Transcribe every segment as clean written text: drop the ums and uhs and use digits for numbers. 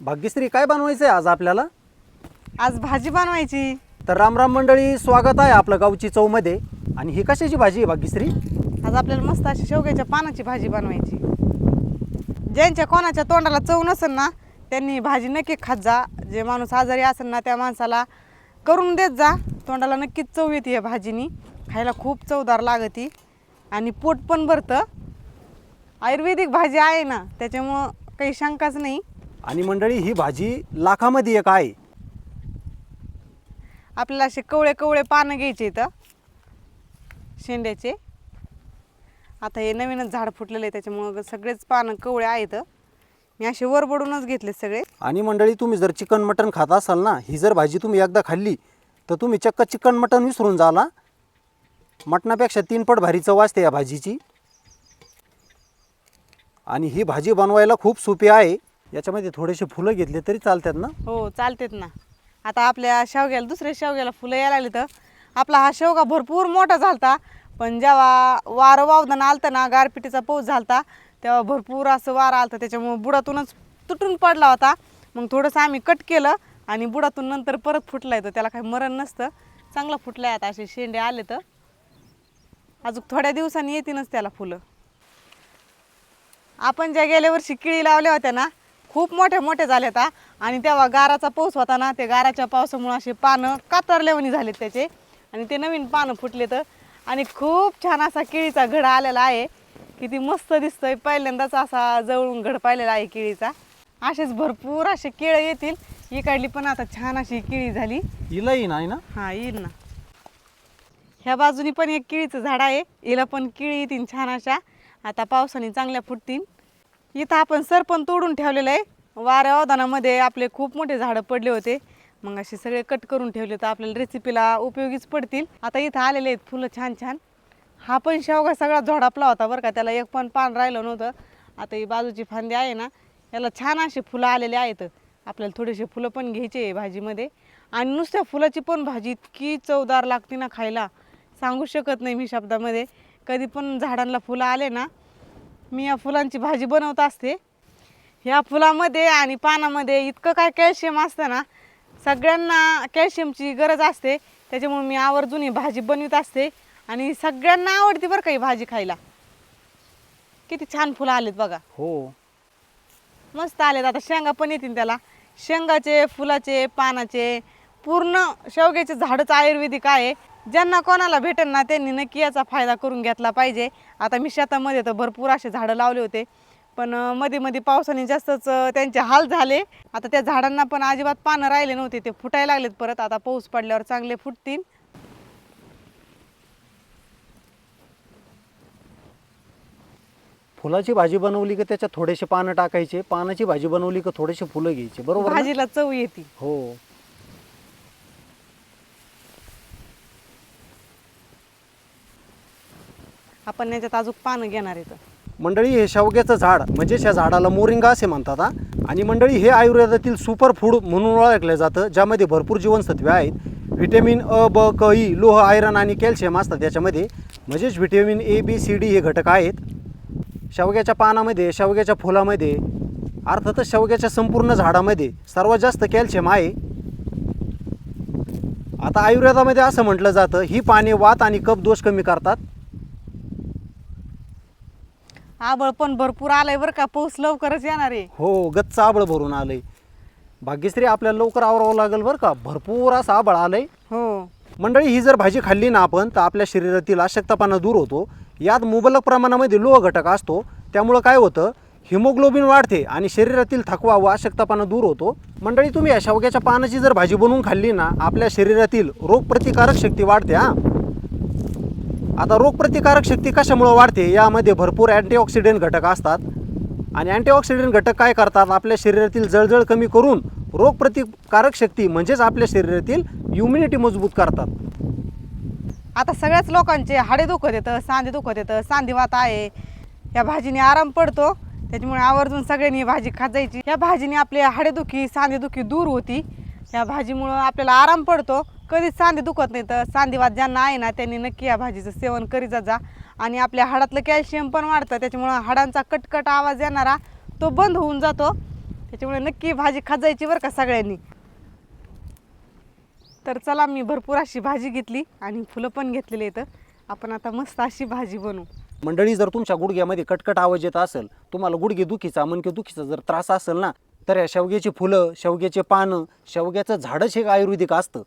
भाग्यश्री, काय बनवायचं आहे आज आपल्याला? आज भाजी बनवायची. तर रामराम मंडळी, स्वागत आहे आपलं गावची चवमध्ये. आणि ही कशाची भाजी आहे भाग्यश्री? आज आपल्याला मस्त अशी शेवग्याच्या पानाची भाजी बनवायची. ज्यांच्या कोणाच्या तोंडाला चव नसेल ना त्यांनी ही भाजी नक्की खात जा. जे माणूस आजारी असेल ना त्या माणसाला करून देत जा. तोंडाला नक्कीच चव येते या भाजीनी. खायला खूप चवदार लागते आणि पोट पण भरतं. आयुर्वेदिक भाजी आहे ना त्याच्यामुळं काही शंकाच नाही. आणि मंडळी, ही भाजी लाखामध्ये एक आहे. आपल्याला असे कवळे कवळे पानं घ्यायचे इथं शेंड्याचे. आता हे नवीनच झाड फुटलेलं आहे त्याच्यामुळं सगळेच पानं कवळे आहेत. मी असे वरबडूनच घेतले सगळे. आणि मंडळी, तुम्ही जर चिकन मटन खात असाल ना, ही जर भाजी तुम्ही एकदा खाल्ली तर तुम्ही चक्क चिकन मटन विसरून जाला. मटणापेक्षा 3 पट भारी चव असते या भाजीची. आणि ही भाजी बनवायला खूप सोपी आहे. याच्यामध्ये थोडेसे फुलं घेतले तरी चालतात ना? हो चालतेत ना. आता आपल्या शेवग्याला दुसऱ्या शेवग्याला फुलं यायला लागली. तर आपला हा शेवगा भरपूर मोठा झालता, पण जेव्हा वारं वावदानं आलतं ना, गारपिटीचा पाऊस झालता तेव्हा भरपूर असं वारं आलतं त्याच्यामुळे बुडातूनच तुटून पडला होता. मग थोडंसं आम्ही कट केलं आणि बुडातून नंतर परत फुटला येतो. त्याला काही मरण नसतं. चांगला फुटला आहे. आता असे शेंडे आले तर अजून थोड्या दिवसांनी येतीलच त्याला फुलं. आपण ज्या गेल्या वर्षी केळी लावल्या होत्या ना खूप मोठ्या मोठ्या झाल्या होत्या. आणि तेव्हा गाराचा पाऊस होता ना, ते गाराच्या पावसामुळे असे पानं कातरल्यावानी झालेत त्याचे आणि ते नवीन पानं फुटले. तर आणि खूप छान असा केळीचा घड आलेला आहे. किती मस्त दिसतोय. पहिल्यांदाच असा जवळून घड पाहिलेला आहे केळीचा. असेच भरपूर असे केळं येतील. ही काढली पण आता छान अशी केळी झाली. हिलाही नाही ना? हा येईल ना. ह्या बाजूनी पण एक केळीचं झाड आहे. हिला पण केळी येतील छान अशा. आता पावसाने चांगल्या फुटतील. इथं आपण सरपण तोडून ठेवलेलं आहे. वाऱ्या ओदानामध्ये आपले खूप मोठे झाडं पडले होते. मग असे सगळे कट करून ठेवले तर आपल्याला रेसिपीला उपयोगीच पडतील. आता इथं आलेले आहेत फुलं छान छान. हा पण शेवगा सगळा झोडापला होता बरं का, त्याला एक पण पान राहिलं नव्हतं. आता ही बाजूची फांदी आहे ना याला छान असे फुलं आलेले आहेत. आपल्याला थोडेसे फुलं पण घ्यायचे आहे भाजीमध्ये. आणि नुसत्या फुलाची पण भाजी इतकी चवदार लागते ना खायला, सांगू शकत नाही मी शब्दामध्ये. कधी पण झाडांना फुलं आले ना मी या फुलांची भाजी बनवत असते. ह्या फुलामध्ये आणि पानामध्ये इतकं काय कॅल्शियम असतं ना, सगळ्यांना कॅल्शियमची गरज असते. त्याच्यामुळे मी आवर्जून ही भाजी बनवत असते आणि सगळ्यांना आवडते बरं का ही भाजी खायला. किती छान फुलं आलेत बघा. हो, मस्त आलेत. आता शेंगा पण येतील त्याला. शेंगाचे, फुलाचे, पानाचे, पूर्ण शेवग्याचे झाडच आयुर्वेदिक आहे. ज्यांना कोणाला भेटेल ना त्यांनी नक्की याचा फायदा करून घेतला पाहिजे. आता मी शेतामध्ये तर भरपूर असे झाडं लावले होते, पण मध्ये मध्ये पावसाने जास्तच त्यांचे हाल झाले. आता त्या झाडांना पण अजिबात पानं राहिले नव्हते, ते फुटायला लागलेत परत. आता पाऊस पडल्यावर चांगले फुटतील. फुलाची भाजी बनवली की त्याच्यात थोडेसे पानं टाकायचे. पानाची भाजी बनवली की थोडेसे फुलं घ्यायचे, बरोबर ना? भाजीला चव येते. हो. आपण याच्यात अजून पानं घेणार आहेत. मंडळी, हे शेवग्याचं झाड म्हणजे या झाडाला मोरिंगा असे म्हणतात हा. आणि मंडळी, हे आयुर्वेदातील सुपर फूड म्हणून ओळखलं जातं, ज्यामध्ये भरपूर जीवनसत्वे आहेत. व्हिटॅमिन अ, ब, क, ई, लोह, आयरन आणि कॅल्शियम असतात त्याच्यामध्ये. म्हणजेच vitamin A, B, C, D हे घटक आहेत शेवग्याच्या पानामध्ये, शेवग्याच्या फुलामध्ये. अर्थातच शेवग्याच्या संपूर्ण झाडामध्ये सर्वात जास्त कॅल्शियम आहे. आता आयुर्वेदामध्ये असं म्हटलं जातं, ही पाने वात आणि कफ दोष कमी करतात. आबळ पण भरपूर आलंय बरं का, पाऊस लवकरच येणार आहे. हो, गच्च आबळ भरून आलंय. भाग्यश्री, आपल्याला लवकर आवरावं लागेल बरं का, भरपूर असं आबळ आलंय. हो. मंडळी, ही जर भाजी खाल्ली ना आपण तर आपल्या शरीरातील अशक्तपणा दूर होतो. यात मुबलक प्रमाणामध्ये लोह घटक असतो. त्यामुळं काय होतं, हिमोग्लोबिन वाढते आणि शरीरातील थकवा व अशक्तपणा दूर होतो. मंडळी, तुम्ही या शेवग्याच्या पानाची जर भाजी बनवून खाल्ली ना, आपल्या शरीरातील रोगप्रतिकारक शक्ती वाढते हा. आता रोगप्रतिकारक शक्ती कशामुळे वाढते, यामध्ये भरपूर अँटीऑक्सिडेंट घटक असतात. आणि अँटीऑक्सिडेंट घटक काय करतात, आपल्या शरीरातील जळजळ कमी करून रोगप्रतिकारक शक्ती म्हणजेच आपल्या शरीरातील इम्युनिटी मजबूत करतात. आता सगळ्याच लोकांचे हाडे दुखत येतं, सांधे दुखत येतं, सांधीवात आहे. या भाजीने आराम पडतो. त्याच्यामुळे आवर्जून सगळ्यांनी ही भाजी खात जायची. या भाजीने आपले हाडेदुखी, सांधेदुखी दूर होती. या भाजीमुळं आपल्याला आराम पडतो. कधीच सांधे दुखत नाही. तर सांधीवात ज्यांना आहे ना त्यांनी नक्की या भाजीचं सेवन करीत जा. आणि आपल्या हाडातलं कॅल्शियम पण वाढतं. त्याच्यामुळं हाडांचा कटकट आवाज येणारा तो बंद होऊन जातो. त्याच्यामुळे नक्की भाजी खाजायची बरं का सगळ्यांनी. तर चला, मी भरपूर अशी भाजी घेतली आणि फुलं पण घेतलेली आहेत. आपण आता मस्त अशी भाजी बनवू. मंडळी, जर तुमच्या गुडघ्यामध्ये कटकट आवाज येत असेल, तुम्हाला गुडघे दुखीचा मणके दुखीचा जर त्रास असेल ना, तर या शेवग्याची फुलं, शेवग्याचे पानं, शेवग्याचं झाडच हे आयुर्वेदिक असतं.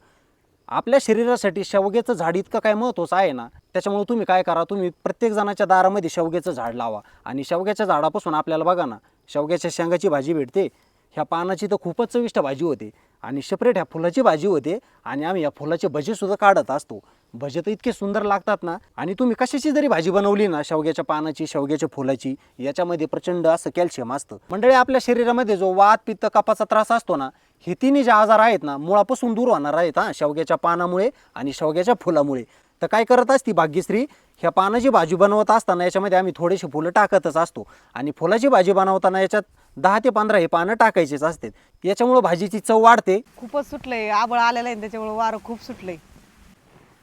आपल्या शरीरासाठी शेवग्याचं झाड इतकं काय महत्त्वाचं आहे ना, त्याच्यामुळे तुम्ही काय करा, तुम्ही प्रत्येक जणाच्या दारामध्ये शेवग्याचं झाड लावा. आणि शेवग्याच्या झाडापासून आपल्याला बघा ना, शेवग्याच्या शेंगाची भाजी भेटते, ह्या पानाची तर खूपच चविष्ट भाजी होते, आणि सेपरेट ह्या फुलाची भाजी होते. आणि आम्ही या फुलाचे भजेसुद्धा काढत असतो. भजे तर इतके सुंदर लागतात ना. आणि तुम्ही कशाची जरी भाजी बनवली ना, शेवग्याच्या पानाची, शेवग्याच्या फुलाची, याच्यामध्ये प्रचंड असं कॅल्शियम असतं. मंडळी, आपल्या शरीरामध्ये जो वात, पित्त, कफाचा त्रास असतो ना, हे तिन्ही जे आजार आहेत ना, मुळापासून दूर होणार आहेत हा, शेवग्याच्या पानामुळे आणि शेवग्याच्या फुलामुळे. तर काय करत असती भाग्यश्री, ह्या पानाची भाजी बनवत असताना याच्यामध्ये आम्ही थोडेसे फुलं टाकतच असतो. आणि फुलाची भाजी बनवताना याच्यात 10 ते 15 हे पानं टाकायचेच असतात. याच्यामुळं भाजीची चव वाढते. खूपच सुटलंय, आबळ आलेलं आहे, त्याच्यामुळे वारं खूप सुटलंय.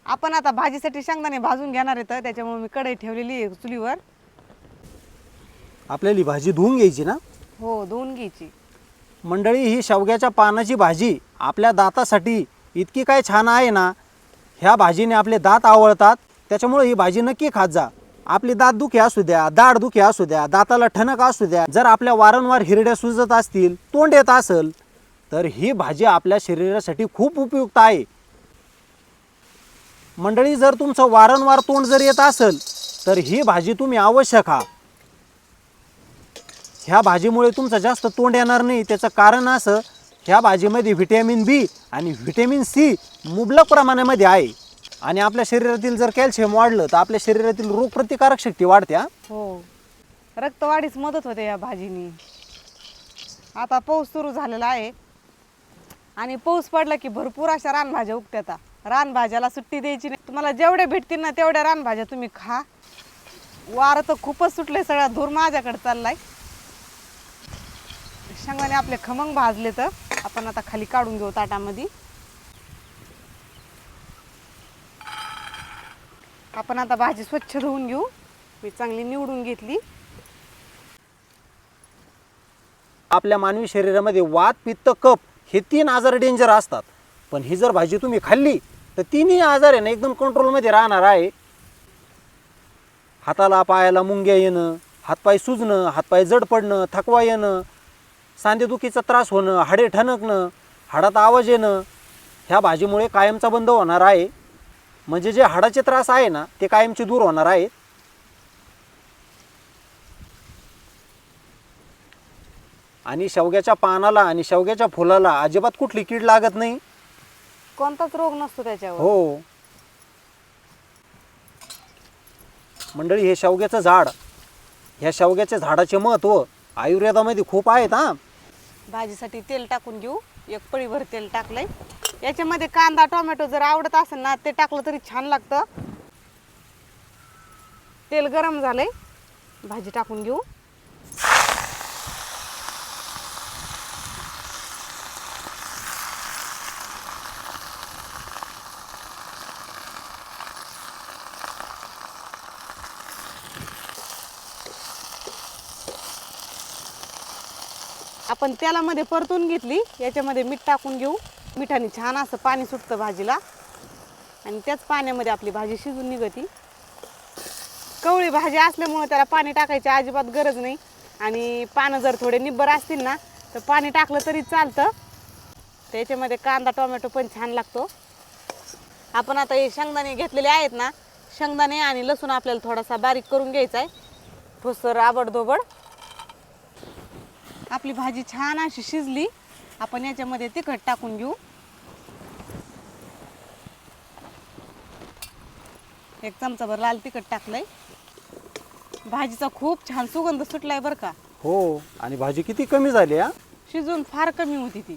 आपण आता भाजीसाठी शेंगदाणे भाजून घेणार आहेत, त्याच्यामुळे मी कढई ठेवलेली आहे चुलीवर. आपल्याला ही भाजी धुवून घ्यायची ना. हो, धुवून घ्यायची. मंडळी, ही शेवग्याच्या पानाची भाजी आपल्या दातासाठी इतकी काय छान आहे ना. ह्या भाजीने आपले दात आवळतात. त्याच्यामुळे ही भाजी नक्की खात जा. आपली दात दुखी असू द्या, दाढ दुखी असू द्या, दाताला ठणक असू द्या, जर आपल्या वारंवार हिरड्या सुजत असतील, तोंड येत असेल, तर ही भाजी आपल्या शरीरासाठी खूप उपयुक्त आहे. मंडळी, जर तुमचं वारंवार तोंड जर येत असेल, तर ही भाजी तुम्ही अवश्य खा. ह्या भाजीमुळे तुमचं जास्त तोंड येणार नाही. त्याचं कारण असं, ह्या भाजीमध्ये व्हिटॅमिन बी आणि व्हिटॅमिन सी मुबलक प्रमाणामध्ये आहे. आणि आपल्या शरीरातील जर कॅल्शियम वाढलं, तर आपल्या शरीरातील रोगप्रतिकारक शक्ती वाढते. हो, रक्तवाढीस मदत होते या भाजीनी. आता पाऊस सुरू झालेला आहे आणि पाऊस पडला की भरपूर अशा रानभाज्या उगत्यात. रानभाज्याला सुट्टी द्यायची नाही. तुम्हाला जेवढ्या भेटतील ना तेवढ्या रानभाज्या तुम्ही खा. वारं तर खूपच सुटले, सगळा धूर माझ्याकडे चाललाय. शेंगदाणे आपले खमंग भाजले, तर आपण आता खाली काढून घेऊ ताटामध्ये. आपण आता भाजी स्वच्छ धुवून घेऊ. मी चांगली निवडून घेतली. आपल्या मानवी शरीरामध्ये वात, पित्त, कफ हे 3 आजार डेंजर असतात. पण ही जर भाजी तुम्ही खाल्ली, तर तिन्ही आजार आहे ना एकदम कंट्रोलमध्ये राहणार आहे. हाताला पायाला मुंग्या येणं, हातपाय सुजणं, हातपाय जड पडणं, थकवा येणं, सांधेदुखीचा त्रास होणं, हाडे ठणकणं, हाडात आवाज येणं, ह्या भाजीमुळे कायमचा बंद होणार आहे. म्हणजे जे हाडाचे त्रास आहे ना, ते कायमचे दूर होणार आहेत. आणि शेवग्याच्या पानाला आणि शेवग्याच्या फुलाला अजिबात कुठली कीड लागत नाही. कोणताच रोग नसतो त्याच्यावर. हो मंडळी, हे शेवग्याचं झाड, ह्या शेवग्याच्या झाडाचे महत्त्व आयुर्वेदामध्ये खूप आहेत. भाजीसाठी तेल टाकून घेऊ. 1 पळीभर तेल टाकलंय. याच्यामध्ये कांदा, टोमॅटो जर आवडत असेल ना, ते टाकलं तरी छान लागतं. तेल गरम झालंय, भाजी टाकून घेऊ. आपण तेलामध्ये परतून घेतली. याच्यामध्ये मीठ टाकून घेऊ. मिठाने छान असं पाणी सुटतं भाजीला आणि त्याच पाण्यामध्ये आपली भाजी शिजून निघती. कवळी भाजी असल्यामुळे त्याला पाणी टाकायची अजिबात गरज नाही. आणि पानं जर थोडे निब्बर असतील ना, तर पाणी टाकलं तरी चालतं. त्याच्यामध्ये कांदा, टोमॅटो पण छान लागतो. आपण आता हे शेंगदाणे घेतलेले आहेत ना, शेंगदाणे आणि लसूण आपल्याला थोडासा बारीक करून घ्यायचा आहे, ठोसर आबडधोबड. आपली भाजी छान अशी शिजली. आपण याच्यामध्ये तिखट टाकून घेऊ. 1 चमचाभर लाल तिखट टाकलंय. भाजीचा खूप छान सुगंध सुटलाय बरं का. हो, आणि भाजी किती कमी झाली. शिजून फार कमी होती ती.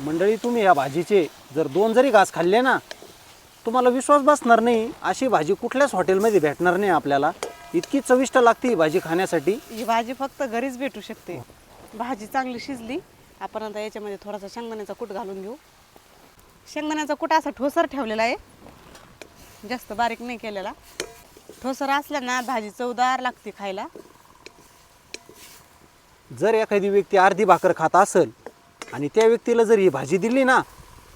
मंडळी, तुम्ही या भाजीचे जर 2 जरी घास खाल्ले ना, तुम्हाला विश्वास बसणार नाही. अशी भाजी कुठल्याच हॉटेलमध्ये भेटणार नाही आपल्याला. इतकी चविष्ट लागते ही भाजी खाण्यासाठी. ही भाजी फक्त घरीच भेटू शकते. भाजी चांगली शिजली. आपण आता याच्यामध्ये थोडासा शेंगदाण्याचा कूट घालून घेऊ. शेंगदाण्याचा कूट असा ठोसर ठेवलेला आहे, जास्त बारीक नाही केलेला. ठोसर असला ना भाजी चवदार लागते खायला. जर एखादी व्यक्ती अर्धी भाकर खात असेल आणि त्या व्यक्तीला जर ही भाजी दिली ना,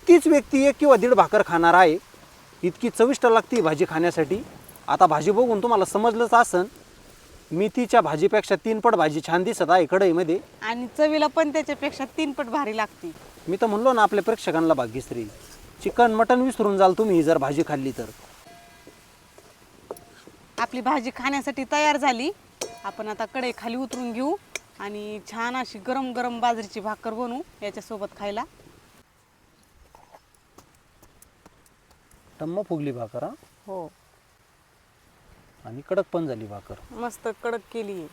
तीच व्यक्ती 1 किंवा 1.5 भाकर खाणार आहे. इतकी चविष्ट लागते ही भाजी खाण्यासाठी. आता भाजी बघून तुम्हाला समजलंच असन, मेथीच्या भाजीपेक्षा 3 पट भाजी छान दिसत आहे कढईमध्ये. आणि चवीला पण त्याच्यापेक्षा 3 पट भारी लागते. मी तर म्हणलो ना आपल्या प्रेक्षकांना भाग्यश्री, चिकन मटन विसरून जाल तुम्ही जर भाजी खाल्ली तर. आपली भाजी खाण्यासाठी तयार झाली. आपण आता कढई खाली उतरून घेऊ आणि छान अशी गरम गरम बाजरीची भाकर बनवू याच्यासोबत खायला. टम्म फुगली भाकर हा, हो, आणि कडक पण झाली भाकर. मस्त कडक केली.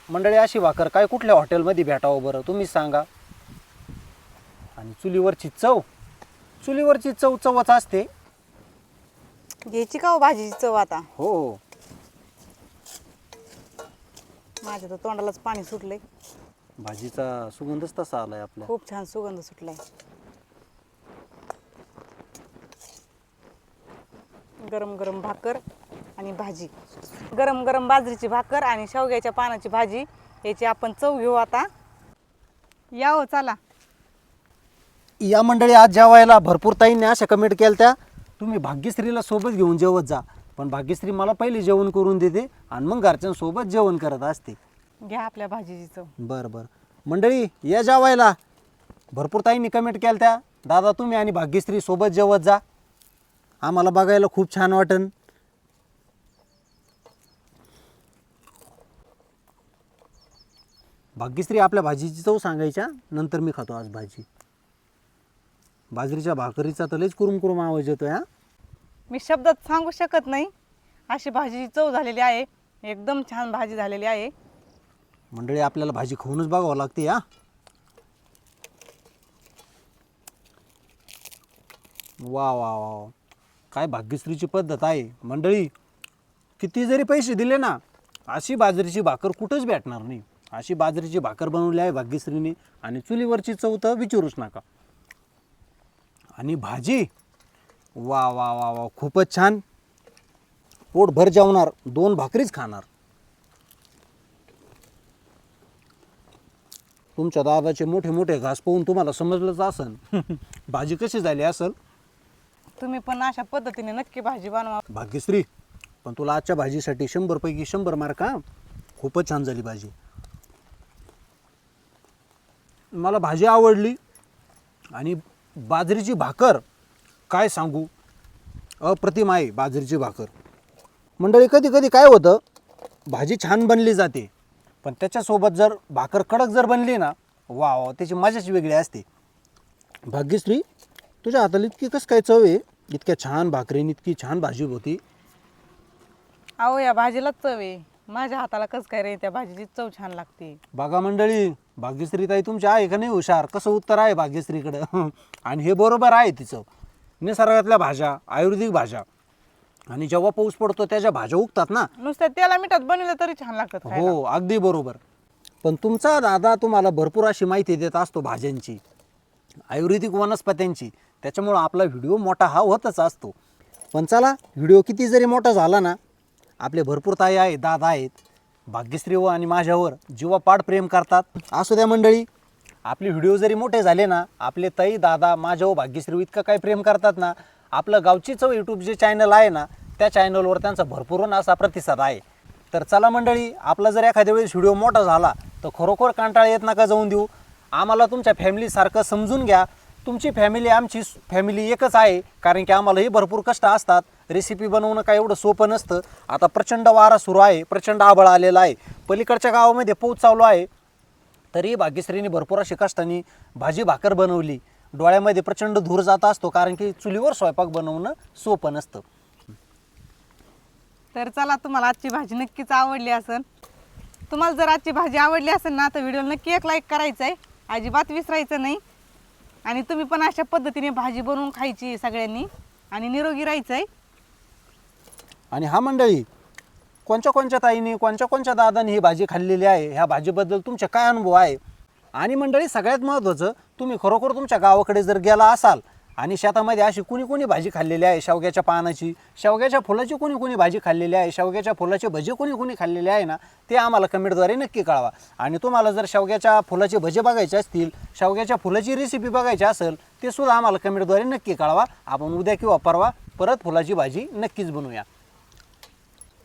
मंडळी अशी भाकर काय कुठल्या हॉटेलमध्ये भेटावं बरं तुम्हीच सांगा. आणि चुलीवरची चव, चुलीवरची चव चवच असते. घ्यायची का हो भाजीची चव आता? हो हो, माझ्या तर तोंडालाच पाणी सुटलंय. भाजीचा सुगंधच तसा आलाय आपल्या. खूप छान सुगंध सुटलाय. गरम गरम भाकर आणि भाजी, गरम गरम बाजरीची भाकर आणि शेवग्याच्या पानाची भाजी, याची आपण चव घेऊ आता. या हो, चला. या मंडळी, आज जेवायला भरपूर ताईंनी अशा कमेंट केल्या, तुम्ही भाग्यश्रीला सोबत घेऊन जेवत जा. पण भाग्यश्री मला पहिले जेवण करून देते आणि मग घरच्यांसोबत जेवण करत असते. घ्या आपल्या भाजीची चव. बरं बरं मंडळी, या जेवायला. भरपूर ताईंनी कमेंट केल्या, दादा तुम्ही आणि भाग्यश्री सोबत जेवत जा, आम्हाला बघायला खूप छान वाटन. भाग्यश्री आपल्या भाजीची चव सांगायच्या, नंतर मी खातो आज भाजी. बाजरीच्या भाकरीचा तर लयच कुरुम कुरुम आवाज येतोय हा. मी शब्दात सांगू शकत नाही, अशी भाजीची चव झालेली आहे. एकदम छान भाजी झालेली आहे. मंडळी आपल्याला भाजी खाऊनच बघावं लागते हा. वा वा वा, काय भाग्यश्रीची पद्धत आहे. मंडळी किती जरी पैसे दिले ना, अशी बाजरीची भाकर कुठंच भेटणार नाही. अशी बाजरीची भाकर बनवली आहे भाग्यश्रीने, आणि चुलीवरची चव तर विचारूच नका. आणि भाजी वा वा वा वा, खूपच छान. पोटभर जेवणार, 2 भाकरीच खाणार. तुमच्या दादाचे मोठे मोठे घास पाहून तुम्हाला समजलंच असन भाजी कशी झाली असेल. तुम्ही पण अशा पद्धतीने नक्की भाजी बनवा. भाग्यश्री, पण तुला आजच्या भाजीसाठी 100 पैकी 100 मार्क हा. खूपच छान झाली भाजी. मला भाजी आवडली आणि बाजरीची भाकर काय सांगू, अप्रतिम आहे बाजरीची भाकर. मंडळी कधी कधी काय होतं, भाजी छान बनली जाते पण त्याच्यासोबत जर भाकर कडक जर बनली ना, वा वा, त्याची मजाच वेगळी असते. भाग्यश्री, तुझ्या हाताला इतकी कसं काय चव आहे, इतक्या छान भाकरीने इतकी छान भाजी होती. अहो, या भाजीलाच चव आहे. माझ्या हाताला कसं काय रे, त्या भाजीची चव छान लागते. बघा मंडळी, भाग्यश्री ताई तुमची आहे का नाही हुशार, कसं उत्तर आहे भाग्यश्रीकडं आणि हे बरोबर आहे तिचं. निसर्गातल्या भाज्या, आयुर्वेदिक भाज्या, आणि जेव्हा पाऊस पडतो त्याच्या भाज्या उगतात ना, नुसत्या तेला मिठात बनवलं तरी छान लागतात खायला. हो अगदी बरोबर. पण तुमचा दादा तुम्हाला भरपूर अशी माहिती देत असतो भाज्यांची, आयुर्वेदिक वनस्पत्यांची, त्याच्यामुळं आपला व्हिडिओ मोठा हा होतच असतो. पण चला, व्हिडिओ किती जरी मोठा झाला ना, आपले भरपूर ताई आहेत, दादा आहेत, भाग्यश्री व आणि माझ्यावर जीवापाड प्रेम करतात. असू द्या मंडळी, आपले व्हिडिओ जरी मोठे झाले ना, आपले ताई दादा माझ्या व भाग्यश्री इतकं काय प्रेम करतात ना, आपलं गावची चव यूट्यूब जे चॅनल आहे ना, त्या चॅनलवर त्यांचा भरपूर असा प्रतिसाद आहे. तर चला मंडळी, आपला जर एखाद्या वेळेस व्हिडिओ मोठा झाला तर खरोखर कंटाळा येत नका जाऊन देऊ. आम्हाला तुमच्या फॅमिलीसारखं समजून घ्या. तुमची फॅमिली आमची फॅमिली एकच आहे, कारण की आम्हालाही भरपूर कष्ट असतात. रेसिपी बनवणं काय एवढं सोपं नसतं. आता प्रचंड वारा सुरू आहे, प्रचंड आबळ आलेला आहे, पलीकडच्या गावामध्ये पाऊस चालू आहे, तरी भाग्यश्रीने भरपूर अशी कष्टाने भाजी भाकर बनवली. डोळ्यामध्ये प्रचंड धूर जात असतो, कारण की चुलीवर स्वयंपाक बनवणं सोपं नसतं. तर चला, तुम्हाला आजची भाजी नक्कीच आवडली असेल. तुम्हाला जर आजची भाजी आवडली असेल ना, तर व्हिडिओला नक्की एक लाईक करायचं आहे, अजिबात विसरायचं नाही. आणि तुम्ही पण अशा पद्धतीने भाजी बनवून खायची सगळ्यांनी, आणि निरोगी राहायचं आहे. आणि हा मंडळी, कोणत्या कोणत्या ताईने, कोणत्या कोणत्या दादाने ही भाजी खाल्लेली आहे, ह्या भाजीबद्दल तुमचे काय अनुभव आहे. आणि मंडळी, सगळ्यात महत्त्वाचं, तुम्ही खरोखर तुमच्या गावाकडे जर गेला असाल आणि शेतामध्ये अशी कुणी कुणी भाजी खाल्लेली आहे शेवग्याच्या पानाची, शेवग्याच्या फुलाची कुणी कुणी भाजी खाल्लेली आहे, शेवग्याच्या फुलाचे भजे कुणी कुणी खाल्लेले आहे ना, ते आम्हाला कमेंटद्वारे नक्की कळवा. आणि तुम्हाला जर शेवग्याच्या फुलाचे भजे बघायचे असतील, शेवग्याच्या फुलाची रेसिपी बघायची असेल, ते सुद्धा आम्हाला कमेंटद्वारे नक्की कळवा. आपण उद्या किंवा परवा परत फुलाची भाजी नक्कीच बनवूया.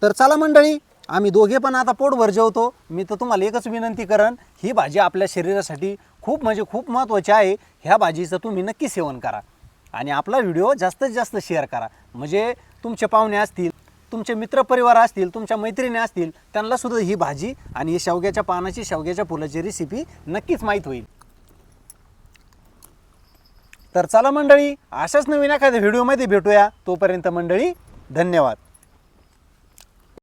तर चला मंडळी, आम्ही दोघे पण आता पोटभर जेवतो. मी तर तुम्हाला एकच विनंती करेन, ही भाजी आपल्या शरीरासाठी खूप म्हणजे खूप महत्त्वाची आहे. ह्या भाजीचं तुम्ही नक्की सेवन करा आणि आपला व्हिडिओ जास्तीत जास्त शेअर करा. म्हणजे तुमचे पाहुणे असतील, तुमचे मित्रपरिवार असतील, तुमच्या मैत्रिणी असतील, त्यांनासुद्धा ही भाजी आणि ही शेवग्याच्या पानाची शेवग्याच्या फुलाची रेसिपी नक्कीच माहीत होईल. तर चला मंडळी, अशाच नवीन एखाद्या व्हिडिओमध्ये भेटूया. तोपर्यंत मंडळी, धन्यवाद.